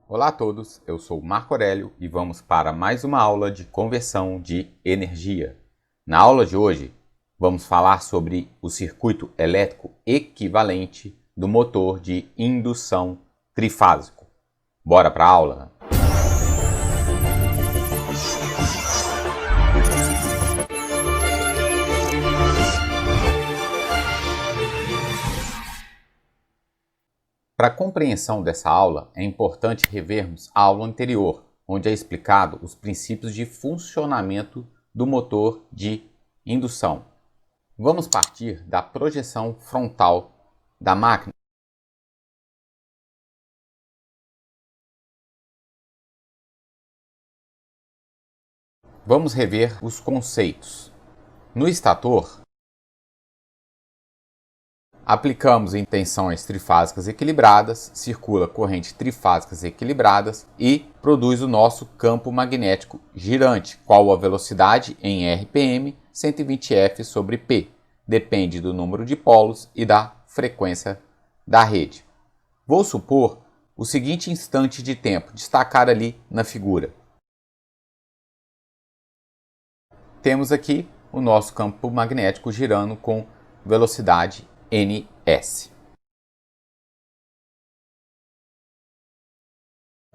Olá a todos, eu sou Marco Aurélio e vamos para mais uma aula de conversão de energia. Na aula de hoje, vamos falar sobre o circuito elétrico equivalente do motor de indução trifásico. Bora para a aula? Para a compreensão dessa aula, é importante revermos a aula anterior, onde é explicado os princípios de funcionamento do motor de indução. Vamos partir da projeção frontal da máquina. Vamos rever os conceitos. No estator, aplicamos em tensões trifásicas equilibradas, circula corrente trifásicas equilibradas e produz o nosso campo magnético girante, qual a velocidade em RPM 120F sobre P. Depende do número de polos e da frequência da rede. Vou supor o seguinte instante de tempo, destacar ali na figura. Temos aqui o nosso campo magnético girando com velocidade ns.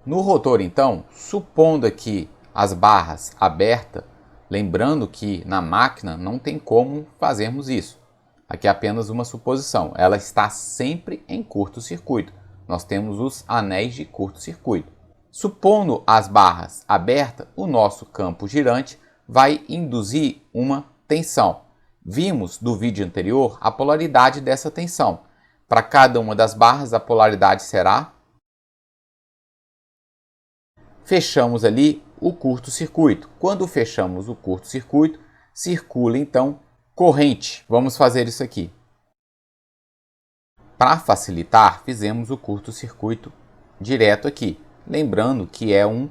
No rotor, então, supondo aqui as barras abertas, lembrando que na máquina não tem como fazermos isso. Aqui é apenas uma suposição, ela está sempre em curto-circuito. Nós temos os anéis de curto-circuito. Supondo as barras abertas, o nosso campo girante vai induzir uma tensão. Vimos do vídeo anterior a polaridade dessa tensão. Para cada uma das barras, a polaridade será... Fechamos ali o curto-circuito. Quando fechamos o curto-circuito, circula então corrente. Vamos fazer isso aqui. Para facilitar, fizemos o curto-circuito direto aqui. Lembrando que é um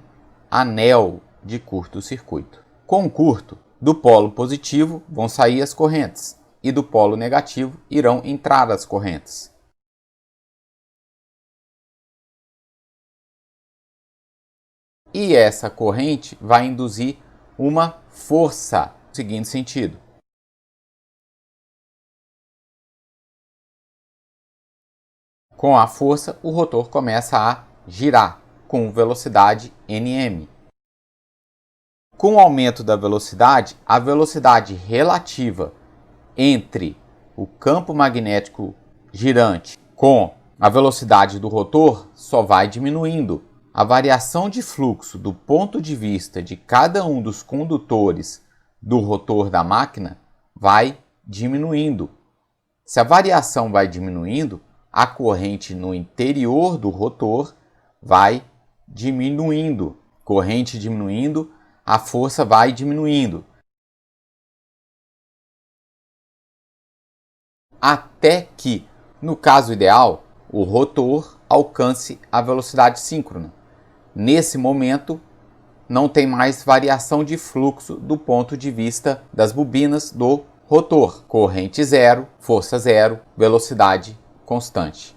anel de curto-circuito. Com curto, do polo positivo vão sair as correntes e do polo negativo irão entrar as correntes. E essa corrente vai induzir uma força no seguinte sentido. Com a força, o rotor começa a girar com velocidade Nm. Com o aumento da velocidade, a velocidade relativa entre o campo magnético girante com a velocidade do rotor só vai diminuindo. A variação de fluxo do ponto de vista de cada um dos condutores do rotor da máquina vai diminuindo. Se a variação vai diminuindo, a corrente no interior do rotor vai diminuindo. Corrente diminuindo, a força vai diminuindo, até que, no caso ideal, o rotor alcance a velocidade síncrona. Nesse momento, não tem mais variação de fluxo do ponto de vista das bobinas do rotor. Corrente zero, força zero, velocidade constante.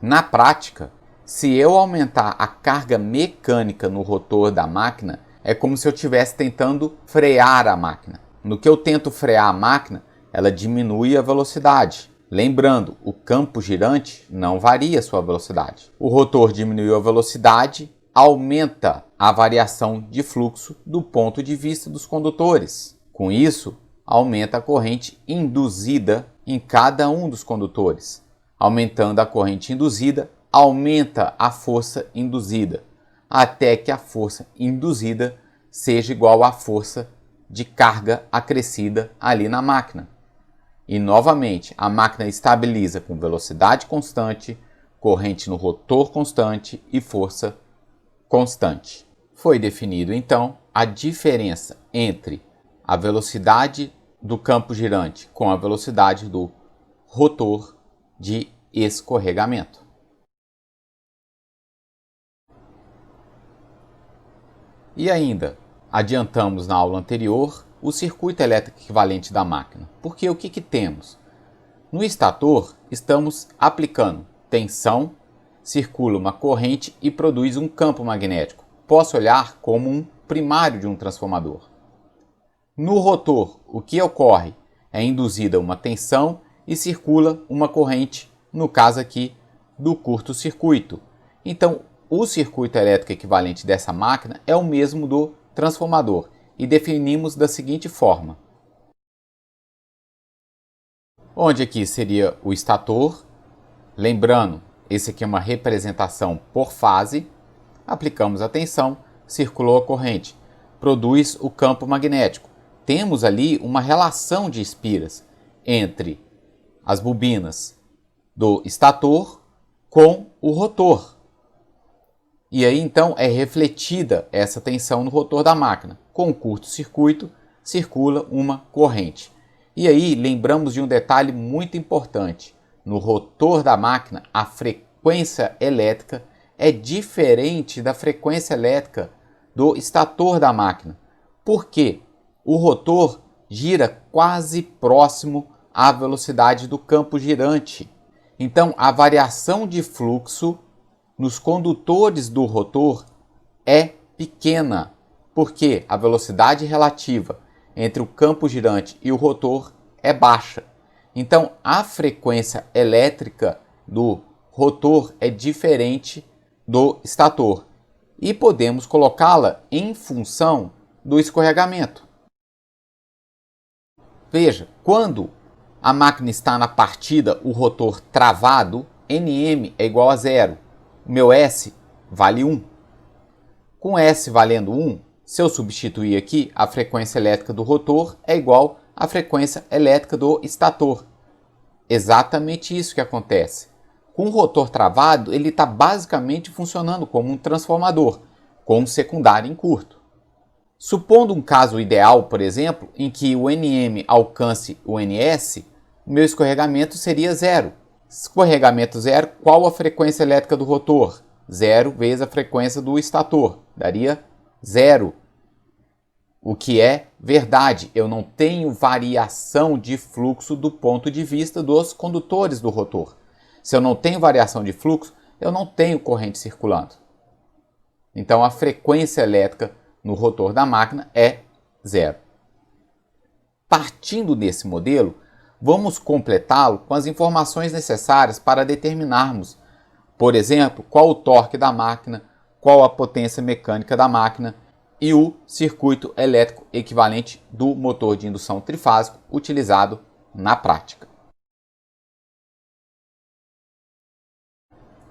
Na prática, se eu aumentar a carga mecânica no rotor da máquina, é como se eu estivesse tentando frear a máquina. No que eu tento frear a máquina, ela diminui a velocidade. Lembrando, o campo girante não varia a sua velocidade. O rotor diminuiu a velocidade, aumenta a variação de fluxo do ponto de vista dos condutores. Com isso, aumenta a corrente induzida em cada um dos condutores. Aumentando a corrente induzida, aumenta a força induzida, até que a força induzida seja igual à força de carga acrescida ali na máquina. E novamente, a máquina estabiliza com velocidade constante, corrente no rotor constante e força constante. Foi definido então a diferença entre a velocidade do campo girante com a velocidade do rotor de escorregamento. E ainda, adiantamos na aula anterior o circuito elétrico equivalente da máquina. Porque o que temos? No estator, estamos aplicando tensão circula uma corrente e produz um campo magnético. Posso olhar como um primário de um transformador. No rotor, o que ocorre? É induzida uma tensão e circula uma corrente, no caso aqui do curto-circuito. Então, o circuito elétrico equivalente dessa máquina é o mesmo do transformador e definimos da seguinte forma. Onde aqui seria o estator, lembrando, esse aqui é uma representação por fase, aplicamos a tensão, circulou a corrente, produz o campo magnético. Temos ali uma relação de espiras entre as bobinas do estator com o rotor. E aí então é refletida essa tensão no rotor da máquina. Com o curto-circuito circula uma corrente. E aí lembramos de um detalhe muito importante. No rotor da máquina, a frequência elétrica é diferente da frequência elétrica do estator da máquina. Por quê? O rotor gira quase próximo à velocidade do campo girante. Então, a variação de fluxo nos condutores do rotor é pequena, porque a velocidade relativa entre o campo girante e o rotor é baixa. Então, a frequência elétrica do rotor é diferente do estator e podemos colocá-la em função do escorregamento. Veja, quando a máquina está na partida, o rotor travado, Nm é igual a zero. O meu S vale 1. Com S valendo 1, se eu substituir aqui, a frequência elétrica do rotor é igual à frequência elétrica do estator. Exatamente isso que acontece. Com o rotor travado, ele está basicamente funcionando como um transformador, com um secundário em curto. Supondo um caso ideal, por exemplo, em que o Nm alcance o Ns, o meu escorregamento seria zero. Escorregamento zero, qual a frequência elétrica do rotor? Zero vezes a frequência do estator, daria zero. O que é verdade, eu não tenho variação de fluxo do ponto de vista dos condutores do rotor. Se eu não tenho variação de fluxo, eu não tenho corrente circulando. Então a frequência elétrica no rotor da máquina é zero. Partindo desse modelo, vamos completá-lo com as informações necessárias para determinarmos, por exemplo, qual o torque da máquina, qual a potência mecânica da máquina e o circuito elétrico equivalente do motor de indução trifásico utilizado na prática.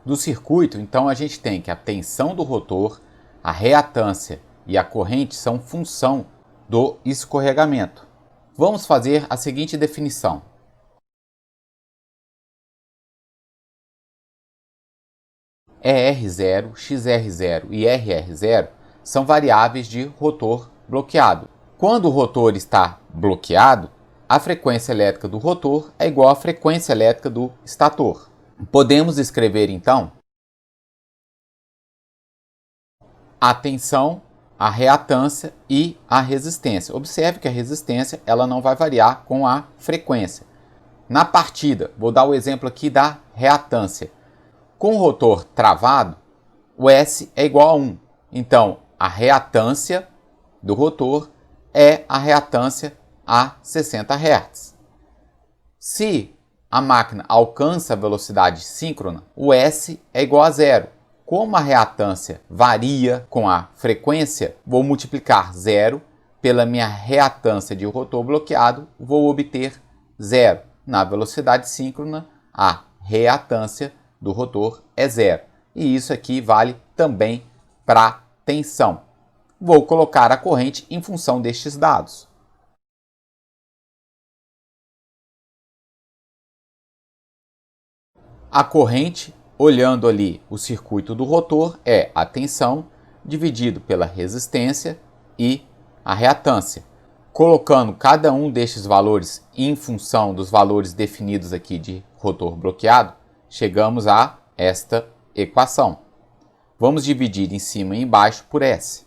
Do circuito, então, a gente tem que a tensão do rotor, a reatância e a corrente são função do escorregamento. Vamos fazer a seguinte definição. ER0, XR0 e RR0 são variáveis de rotor bloqueado. Quando o rotor está bloqueado, a frequência elétrica do rotor é igual à frequência elétrica do estator. Podemos escrever então a tensão, a reatância e a resistência. Observe que a resistência ela não vai variar com a frequência. Na partida, vou dar o exemplo aqui da reatância. Com o rotor travado, o S é igual a 1. Então, a reatância do rotor é a reatância a 60 Hz. Se a máquina alcança a velocidade síncrona, o S é igual a zero. Como a reatância varia com a frequência, vou multiplicar zero pela minha reatância de rotor bloqueado, vou obter zero. Na velocidade síncrona, a reatância do rotor é zero. E isso aqui vale também para tensão. Vou colocar a corrente em função destes dados. A corrente, olhando ali o circuito do rotor, é a tensão dividido pela resistência e a reatância. Colocando cada um destes valores em função dos valores definidos aqui de rotor bloqueado, chegamos a esta equação. Vamos dividir em cima e embaixo por S.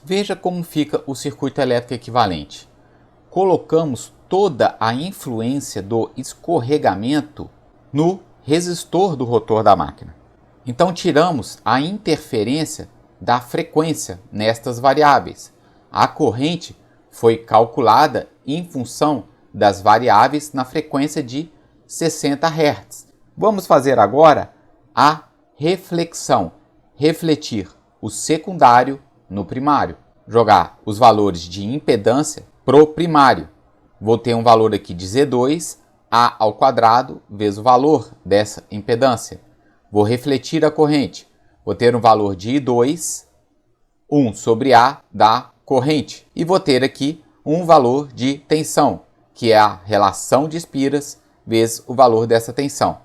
Veja como fica o circuito elétrico equivalente. Colocamos toda a influência do escorregamento no resistor do rotor da máquina. Então tiramos a interferência da frequência nestas variáveis. A corrente foi calculada em função das variáveis na frequência de 60 Hz. Vamos fazer agora a reflexão, refletir o secundário no primário, jogar os valores de impedância pro primário. Vou ter um valor aqui de Z2, A ao quadrado, vezes o valor dessa impedância. Vou refletir a corrente. Vou ter um valor de I2, 1 sobre A da corrente. E vou ter aqui um valor de tensão, que é a relação de espiras vezes o valor dessa tensão.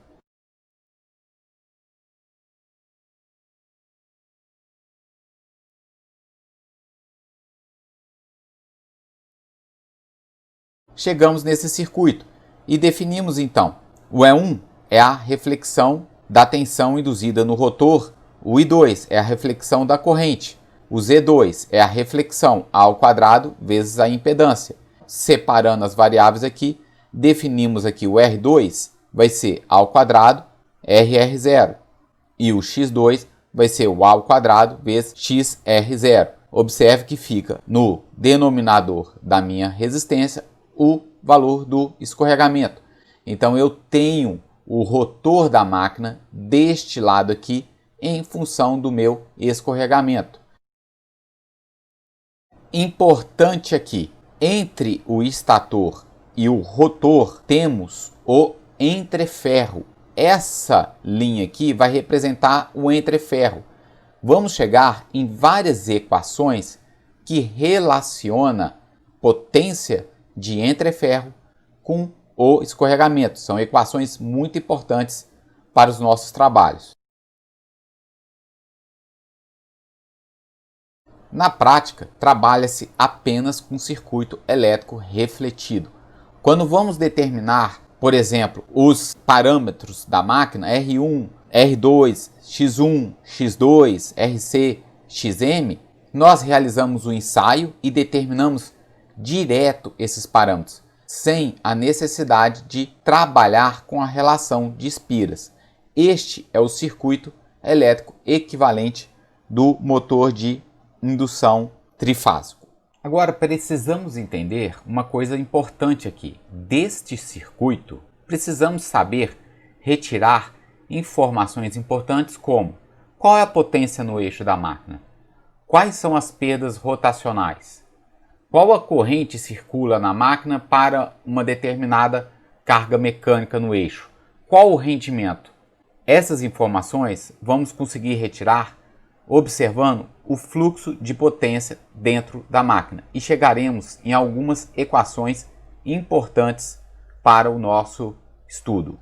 Chegamos nesse circuito e definimos então. O E1 é a reflexão da tensão induzida no rotor, o I2 é a reflexão da corrente, o Z2 é a reflexão A ao quadrado vezes a impedância. Separando as variáveis aqui, definimos aqui o R2 vai ser A ao quadrado RR0 e o X2 vai ser o A ao quadrado vezes XR0. Observe que fica no denominador da minha resistência o valor do escorregamento. Então eu tenho o rotor da máquina deste lado aqui em função do meu escorregamento. Importante aqui, entre o estator e o rotor temos o entreferro. Essa linha aqui vai representar o entreferro. Vamos chegar em várias equações que relacionam potência de entreferro com o escorregamento. São equações muito importantes para os nossos trabalhos. Na prática, trabalha-se apenas com circuito elétrico refletido. Quando vamos determinar, por exemplo, os parâmetros da máquina R1, R2, X1, X2, RC, XM, nós realizamos o ensaio e determinamos direto esses parâmetros, sem a necessidade de trabalhar com a relação de espiras. Este é o circuito elétrico equivalente do motor de indução trifásico. Agora precisamos entender uma coisa importante aqui. Deste circuito, precisamos saber retirar informações importantes como: qual é a potência no eixo da máquina? Quais são as perdas rotacionais? Qual a corrente circula na máquina para uma determinada carga mecânica no eixo? Qual o rendimento? Essas informações vamos conseguir retirar observando o fluxo de potência dentro da máquina e chegaremos em algumas equações importantes para o nosso estudo.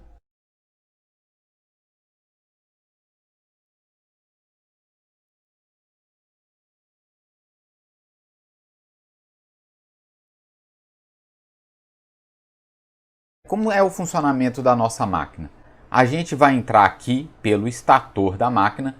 Como é o funcionamento da nossa máquina? A gente vai entrar aqui pelo estator da máquina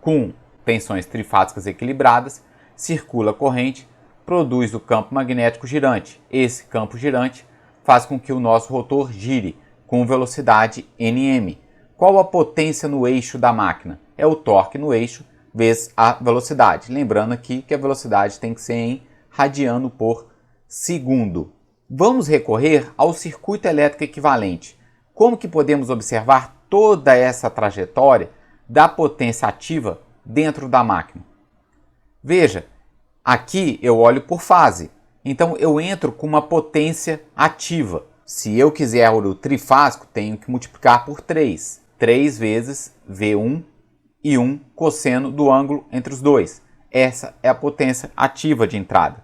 com tensões trifásicas equilibradas, circula a corrente, produz o campo magnético girante. Esse campo girante faz com que o nosso rotor gire com velocidade Nm. Qual a potência no eixo da máquina? É o torque no eixo vezes a velocidade. Lembrando aqui que a velocidade tem que ser em radiano por segundo. Vamos recorrer ao circuito elétrico equivalente. Como que podemos observar toda essa trajetória da potência ativa dentro da máquina? Veja, aqui eu olho por fase. Então eu entro com uma potência ativa. Se eu quiser o trifásico, tenho que multiplicar por 3. 3 vezes V1 e 1 cosseno do ângulo entre os dois. Essa é a potência ativa de entrada.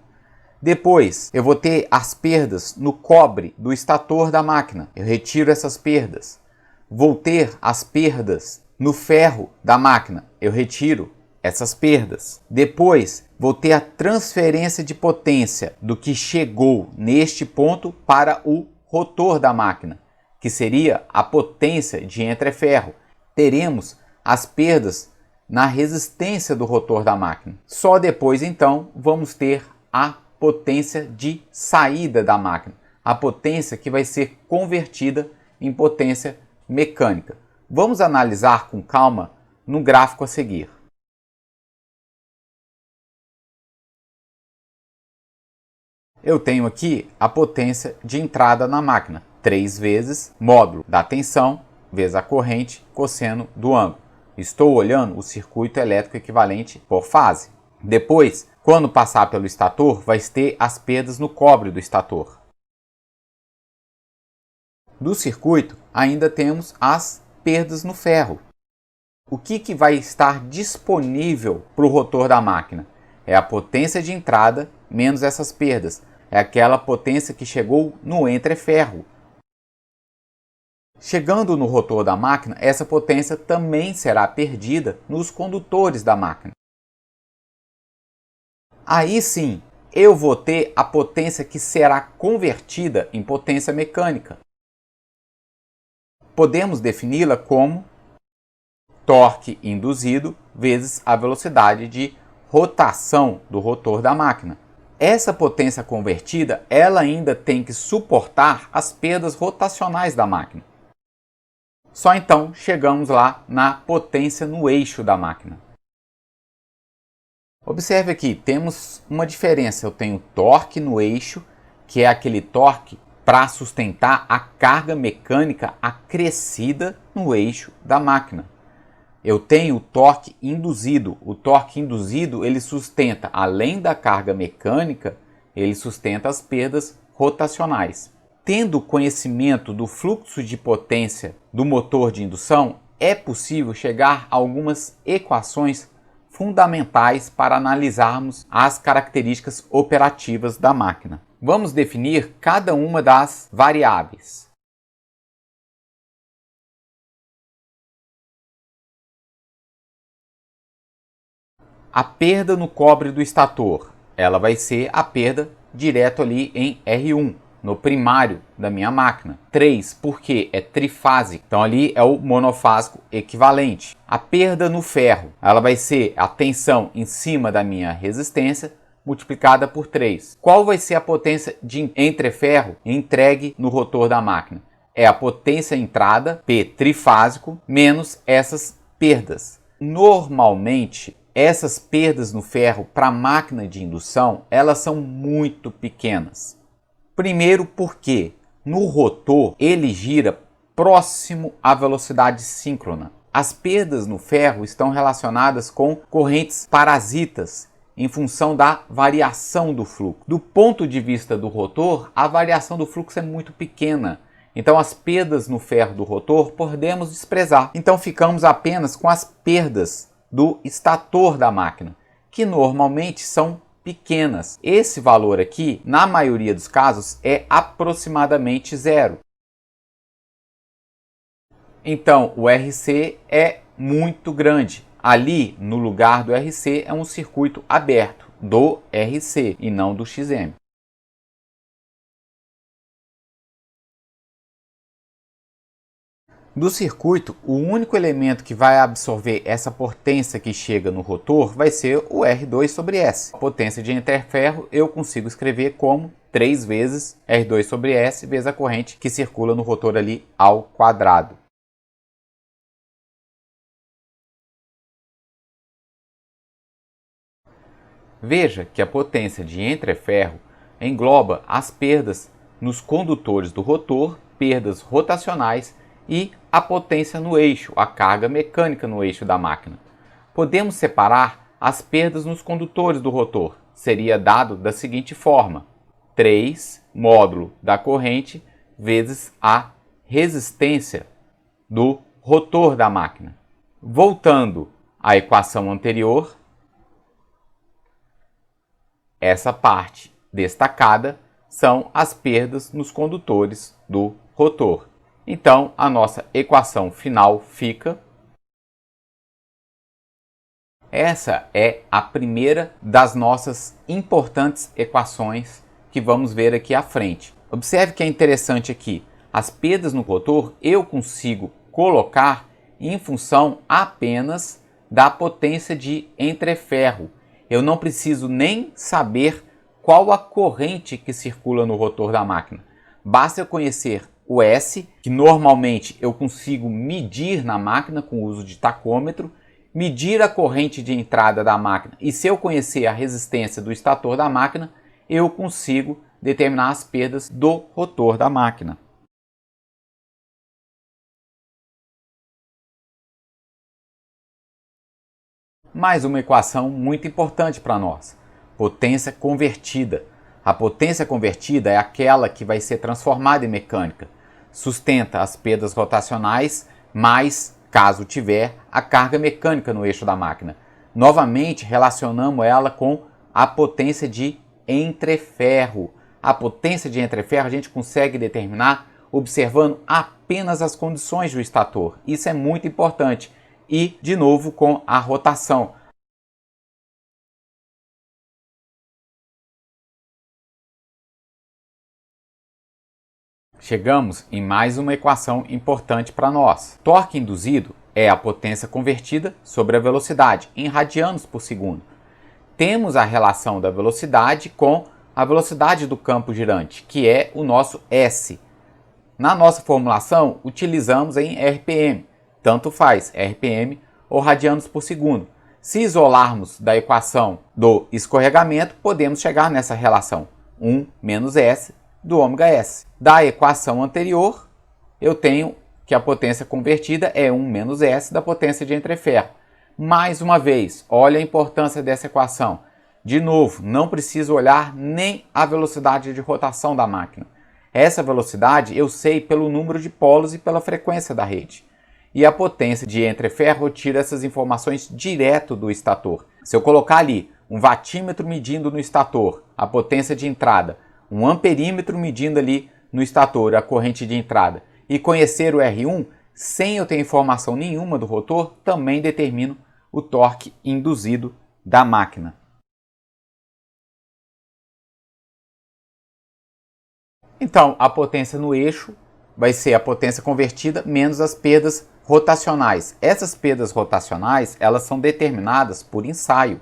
Depois, eu vou ter as perdas no cobre do estator da máquina. Eu retiro essas perdas. Vou ter as perdas no ferro da máquina. Eu retiro essas perdas. Depois, vou ter a transferência de potência do que chegou neste ponto para o rotor da máquina, que seria a potência de entreferro. Teremos as perdas na resistência do rotor da máquina. Só depois, então, vamos ter a potência de saída da máquina, a potência que vai ser convertida em potência mecânica. Vamos analisar com calma no gráfico a seguir. Eu tenho aqui a potência de entrada na máquina, 3 vezes módulo da tensão vezes a corrente cosseno do ângulo. Estou olhando o circuito elétrico equivalente por fase. Depois, quando passar pelo estator, vai ter as perdas no cobre do estator. Do circuito, ainda temos as perdas no ferro. O que vai estar disponível para o rotor da máquina? É a potência de entrada menos essas perdas. É aquela potência que chegou no entreferro. Chegando no rotor da máquina, essa potência também será perdida nos condutores da máquina. Aí sim, eu vou ter a potência que será convertida em potência mecânica. Podemos defini-la como torque induzido vezes a velocidade de rotação do rotor da máquina. Essa potência convertida, ela ainda tem que suportar as perdas rotacionais da máquina. Só então chegamos lá na potência no eixo da máquina. Observe aqui, temos uma diferença. Eu tenho torque no eixo, que é aquele torque para sustentar a carga mecânica acrescida no eixo da máquina. Eu tenho o torque induzido. O torque induzido ele sustenta, além da carga mecânica, ele sustenta as perdas rotacionais. Tendo conhecimento do fluxo de potência do motor de indução, é possível chegar a algumas equações fundamentais para analisarmos as características operativas da máquina. Vamos definir cada uma das variáveis. A perda no cobre do estator, ela vai ser a perda direto ali em R1. No primário da minha máquina. 3, porque é trifásico, então ali é o monofásico equivalente. A perda no ferro, ela vai ser a tensão em cima da minha resistência multiplicada por 3. Qual vai ser a potência de entreferro entregue no rotor da máquina? É a potência entrada, P trifásico, menos essas perdas. Normalmente, essas perdas no ferro para a máquina de indução, elas são muito pequenas. Primeiro porque no rotor ele gira próximo à velocidade síncrona. As perdas no ferro estão relacionadas com correntes parasitas em função da variação do fluxo. Do ponto de vista do rotor, a variação do fluxo é muito pequena. Então as perdas no ferro do rotor podemos desprezar. Então ficamos apenas com as perdas do estator da máquina, que normalmente são pequenas. Esse valor aqui, na maioria dos casos, é aproximadamente zero. Então, o RC é muito grande. Ali, no lugar do RC, é um circuito aberto do RC e não do XM. Do circuito, o único elemento que vai absorver essa potência que chega no rotor vai ser o R2 sobre S. A potência de entreferro eu consigo escrever como 3 vezes R2 sobre S vezes a corrente que circula no rotor ali ao quadrado. Veja que a potência de entreferro engloba as perdas nos condutores do rotor, perdas rotacionais e a potência no eixo, a carga mecânica no eixo da máquina. Podemos separar as perdas nos condutores do rotor. Seria dado da seguinte forma: 3 módulo da corrente vezes a resistência do rotor da máquina. Voltando à equação anterior, essa parte destacada são as perdas nos condutores do rotor. Então, a nossa equação final fica... Essa é a primeira das nossas importantes equações que vamos ver aqui à frente. Observe que é interessante aqui, as perdas no rotor eu consigo colocar em função apenas da potência de entreferro. Eu não preciso nem saber qual a corrente que circula no rotor da máquina. Basta eu conhecer o S, que normalmente eu consigo medir na máquina com o uso de tacômetro, medir a corrente de entrada da máquina, e se eu conhecer a resistência do estator da máquina, eu consigo determinar as perdas do rotor da máquina. Mais uma equação muito importante para nós: potência convertida. A potência convertida é aquela que vai ser transformada em mecânica. Sustenta as perdas rotacionais, mais, caso tiver, a carga mecânica no eixo da máquina. Novamente, relacionamos ela com a potência de entreferro. A potência de entreferro a gente consegue determinar observando apenas as condições do estator. Isso é muito importante. E, de novo, com a rotação. Chegamos em mais uma equação importante para nós. Torque induzido é a potência convertida sobre a velocidade, em radianos por segundo. Temos a relação da velocidade com a velocidade do campo girante, que é o nosso S. Na nossa formulação, utilizamos em RPM, tanto faz RPM ou radianos por segundo. Se isolarmos da equação do escorregamento, podemos chegar nessa relação, 1 menos S do ômega S. Da equação anterior, eu tenho que a potência convertida é 1 menos S da potência de entreferro. Mais uma vez, olha a importância dessa equação. De novo, não preciso olhar nem a velocidade de rotação da máquina. Essa velocidade eu sei pelo número de polos e pela frequência da rede. E a potência de entreferro tira essas informações direto do estator. Se eu colocar ali um vatímetro medindo no estator a potência de entrada, um amperímetro medindo ali no estator a corrente de entrada e conhecer o R1, sem eu ter informação nenhuma do rotor, também determino o torque induzido da máquina. Então, a potência no eixo vai ser a potência convertida menos as perdas rotacionais. Essas perdas rotacionais, elas são determinadas por ensaio.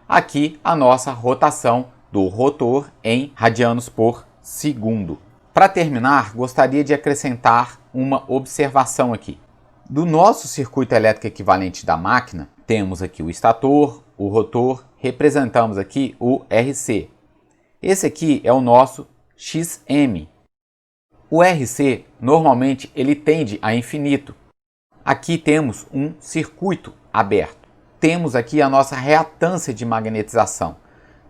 Aqui a nossa rotação do rotor em radianos por segundo. Para terminar, gostaria de acrescentar uma observação aqui. Do nosso circuito elétrico equivalente da máquina, temos aqui o estator, o rotor, representamos aqui o RC. Esse aqui é o nosso XM. O RC, normalmente, ele tende a infinito. Aqui temos um circuito aberto. Temos aqui a nossa reatância de magnetização.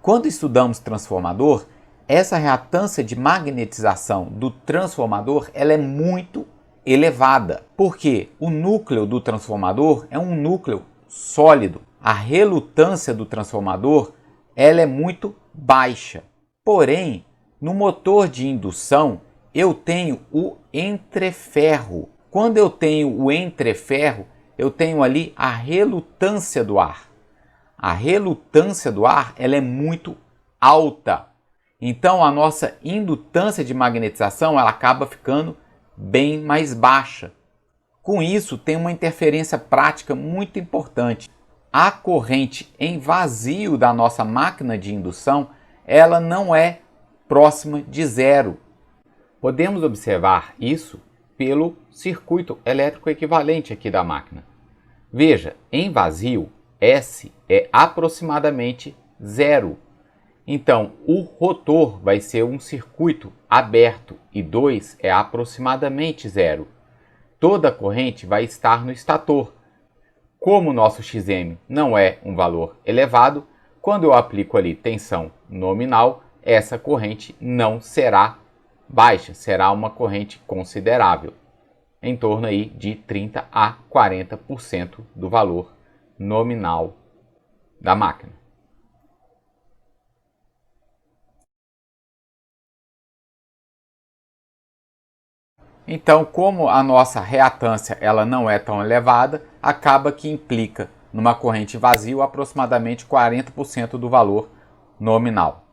Quando estudamos transformador, essa reatância de magnetização do transformador ela é muito elevada, porque o núcleo do transformador é um núcleo sólido. A relutância do transformador ela é muito baixa. Porém, no motor de indução, eu tenho o entreferro. Quando eu tenho o entreferro, eu tenho ali a relutância do ar. A relutância do ar ela é muito alta. Então, a nossa indutância de magnetização ela acaba ficando bem mais baixa. Com isso, tem uma interferência prática muito importante. A corrente em vazio da nossa máquina de indução ela não é próxima de zero. Podemos observar isso pelo circuito elétrico equivalente aqui da máquina. Veja, em vazio, S é aproximadamente zero. Então, o rotor vai ser um circuito aberto e 2 é aproximadamente zero. Toda a corrente vai estar no estator. Como o nosso XM não é um valor elevado, quando eu aplico ali tensão nominal, essa corrente não será baixa, será uma corrente considerável, em torno aí de 30 a 40% do valor nominal da máquina. Então, como a nossa reatância ela não é tão elevada, acaba que implica numa corrente vazia aproximadamente 40% do valor nominal.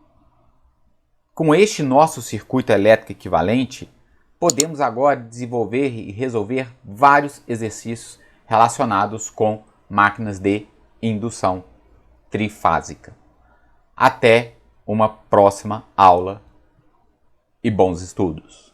Com este nosso circuito elétrico equivalente, podemos agora desenvolver e resolver vários exercícios relacionados com máquinas de indução trifásica. Até uma próxima aula e bons estudos!